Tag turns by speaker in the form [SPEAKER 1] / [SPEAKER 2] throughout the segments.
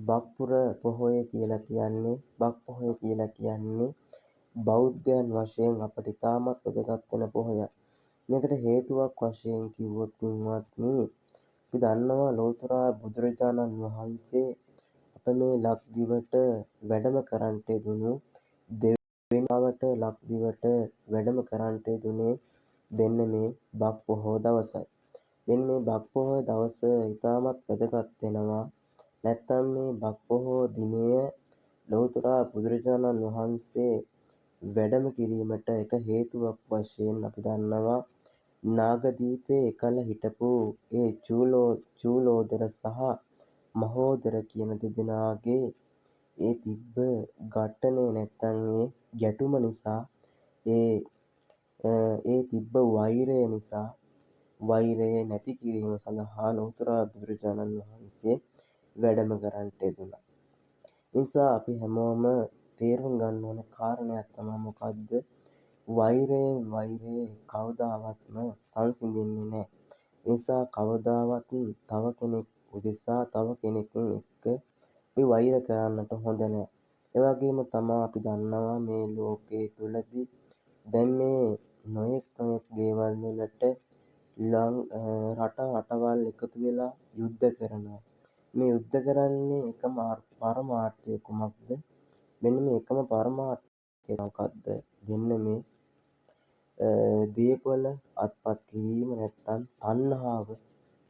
[SPEAKER 1] බක්පුර පොහොය කියලා කියන්නේ බෞද්ධයන් වශයෙන් අපට ඉතාමත් වැදගත් වෙන පොහොයක්. මේකට හේතුවක් වශයෙන් කිව්වොත් පින්වත්නි, අපි දන්නවා ලෝතුරා බුදුරජාණන් වහන්සේ අප මේ ලක්දිවට වැඩම කරන්නට යෙදුණු දෙවියන්ට ලක්දිවට වැඩම කරන්නට යෙදුනේ දෙන්න මේ බක් පොහොය දවසයි. මෙන්න මේ බක් පොහොය දවස ඉතාමත් වැදගත් වෙනවා. නැත්තම් මේ බක් පොහොය දිනය ලෝතුරා බුදුරජාණන් වහන්සේ වැඩම කිරීමට එක හේතුවක් වශයෙන් අපි දන්නවා නාගදීපේ එකල හිටපු ඒ චූලෝදර සහ මහෝදර කියන දෙදෙනාගේ ඒ තිබ්බ ඝට්ටනේ නැත්තම් ඒ ගැටුම නිසා ඒ තිබ්බ වෛරය නැති කිරීම සඳහා ලෝතුරා බුදුරජාණන් වහන්සේ වැඩම කරන්නට යෙදුණා. නිසා අපි හැමෝම තේරුම් ගන්න ඕන කාරණයක් තමයි මොකද්ද? වෛරයෙන් වෛරය කවදාවත්ම සංසිඳෙන්නේ නැහැ. නිසා කවදාවත් තව කෙනෙක් උදෙසා තව කෙනෙක් එක්ක අපි වෛර කරන්නට හොඳ නැහැ. ඒ වගේම තමයි අපි දන්නවා මේ ලෝකයේ තුලදී දැන් මේ නොයෙක් දේවල් වලට රටවල් එකතු වෙලා යුද්ධ කරනවා. මේ යුද්ධ කරන්නේ එකම පරමාර්ථය කුමක්ද? මෙන්න මේ එකම පරමාර්ථය මොකක්ද? මෙන්න මේ දේපොළ අත්පත් කිරීම නැත්තම් තණ්හාව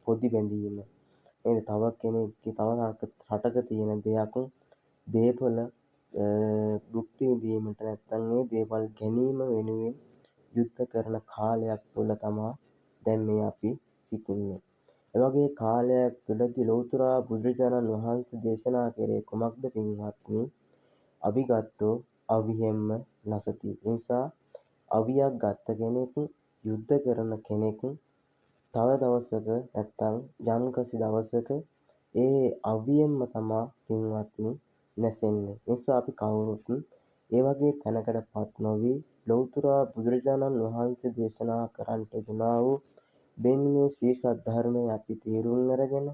[SPEAKER 1] පොදි බැඳීම. නේද? තව රටක තියෙන දෙයක් දේපොළ භුක්ති විඳීමට නැත්තම් ඒ දේවල් ගැනීම වෙනුවෙන් යුද්ධ කරන කාලයක් තුල තමයි දැන් මේ අපි සිටින්නේ. එවගේ කාලයක් තුළදී ලෝතුරා බුදුරජාණන් වහන්සේ දේශනා කළේ කුමක්ද පින්වත්නි? අවිගත්තෝ අවිහෙම්ම නසති. නිසා අවියක් ගත්ත කෙනෙක් යුද්ධ කරන කෙනෙක් තව දවසක නැත්තම් යම්කිසි දවසක ඒ අවියෙන්ම තමා පින්වත්නි නැසෙන්නේ. නිසා අපි කවුරුත් ඒ වගේ තැනකටපත් නොවි ලෞතුරා බුදුරජාණන් වහන්සේ දේශනා කරන්නට යෙදුනා වූ මෙන්න මේ ශ්‍රී සද්ධර්මය අපි තේරුම් අරගෙන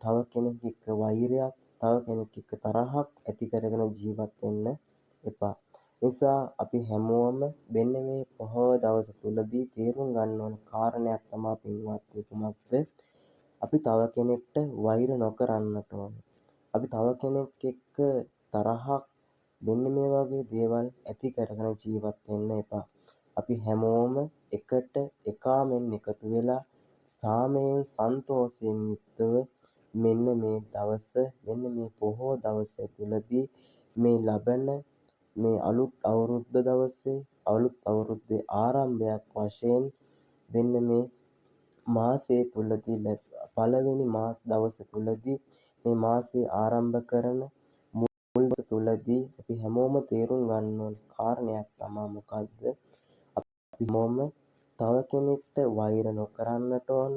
[SPEAKER 1] තව කෙනෙක් එක්ක වෛරයක්, තව කෙනෙක් එක්ක තරහක් ඇති කරගෙන ජීවත් වෙන්න එපා. නිසා අපි හැමෝම මෙන්න මේ පොහොය දවස තුලදී තේරුම් ගන්න ඕන කාරණයක් තමයි පින්වත්නි කුමක්ද? අපි තව කෙනෙක්ට වෛර නොකරන්නට ඕන. අපි තව කෙනෙක් එක්ක තරහක් මෙන්න මේ වගේ දේවල් ඇති කරගෙන ජීවත් වෙන්න එපා. අපි හැමෝම එකට එකාමෙන් එකතු වෙලා සාමයෙන් සන්තෝෂයෙන් යුක්තව මෙන්න මේ දවස මෙන්න මේ පොහොය දවස තුලදී මේ ලබන මේ අලුත් අවුරුද්ද දවසේ අලුත් අවුරුද්දේ ආරම්භයක් වශයෙන් මෙන්න මේ මාසයේ තුලදී පළවෙනි මාස දවස තුලදී මේ මාසය ආරම්භ කරන මුල් දවස තුලදී අපි හැමෝම තේරුම් ගන්න ඕන කාරණයක් තමයි මොකද්ද? අපි හැමෝම තව කෙනෙක්ට වෛර නොකරන්නට ඕන.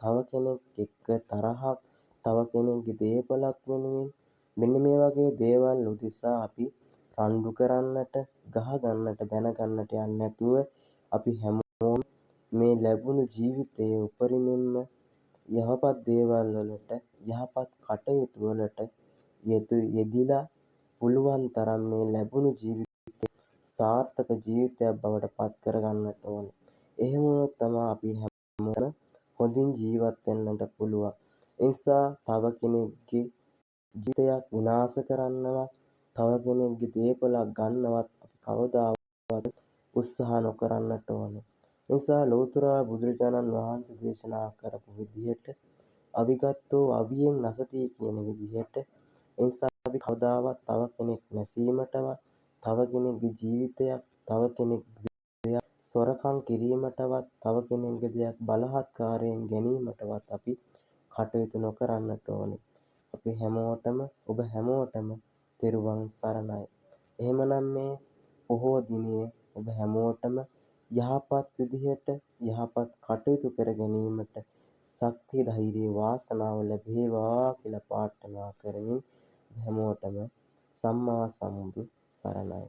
[SPEAKER 1] තව කෙනෙක් එක්ක තරහක්, තව කෙනෙක්ගේ දේපලක් වෙනුවෙන් මෙන්න මේ වගේ දේවල් උදෙසා අපි රණ්ඩු කරන්නට, ගහ ගන්නට, බැන ගන්නට යන්නේ නැතුව අපි හැමෝම මේ ලැබුණු ජීවිතයේ උපරිමයෙන්ම යහපත් දේවල් වලට, යහපත් කටයුතු වලට යෙදිලා පුළුවන් තරම් මේ ලැබුණු ජීවිතය සාර්ථක ජීවිතයක් බවට පත් කරගන්නට ඕන. එහෙම වුණොත් තමයි අපි හැමෝම හොඳින් ජීවත් වෙන්නට පුළුවන්. ඒ නිසා තව කෙනෙක්ගේ ජීවිතයක් විනාශ කරන්නවත්, තව කෙනෙක්ගේ දේපලක් ගන්නවත් අපි කවදාවත් උත්සාහ නොකරන්නට ඕන. නිසා ලෝතුරා බුදුරජාණන් වහන්සේ දේශනා කරපු විදිහට අවිගත්තෝ අවියෙන් නසති කියන විදිහට නිසා අපි කවදාවත් තව කෙනෙක් නැසීමටවත්, තව කෙනෙක්ගේ ජීවිතයක්, තව කෙනෙක්ගේ දෙයක් සොරකම් කිරීමටවත්, තව කෙනෙක්ගේ දෙයක් බලහත්කාරයෙන් ගැනීමටවත් අපි කටයුතු නොකරන්නට ඕනේ. අපි හැමෝටම ඔබ හැමෝටම තෙරුවන් සරණයි. එහෙමනම් මේ පොහොය දිනයේ ඔබ හැමෝටම යහපත් විදිහට යහපත් කටයුතු කර ගැනීමට ශක්තිය ධෛර්යය වාසනාව ලැබේවා කියලා ප්‍රාර්ථනා කරමින් හැමෝටම සම්මා සම්බුදු සරණයි.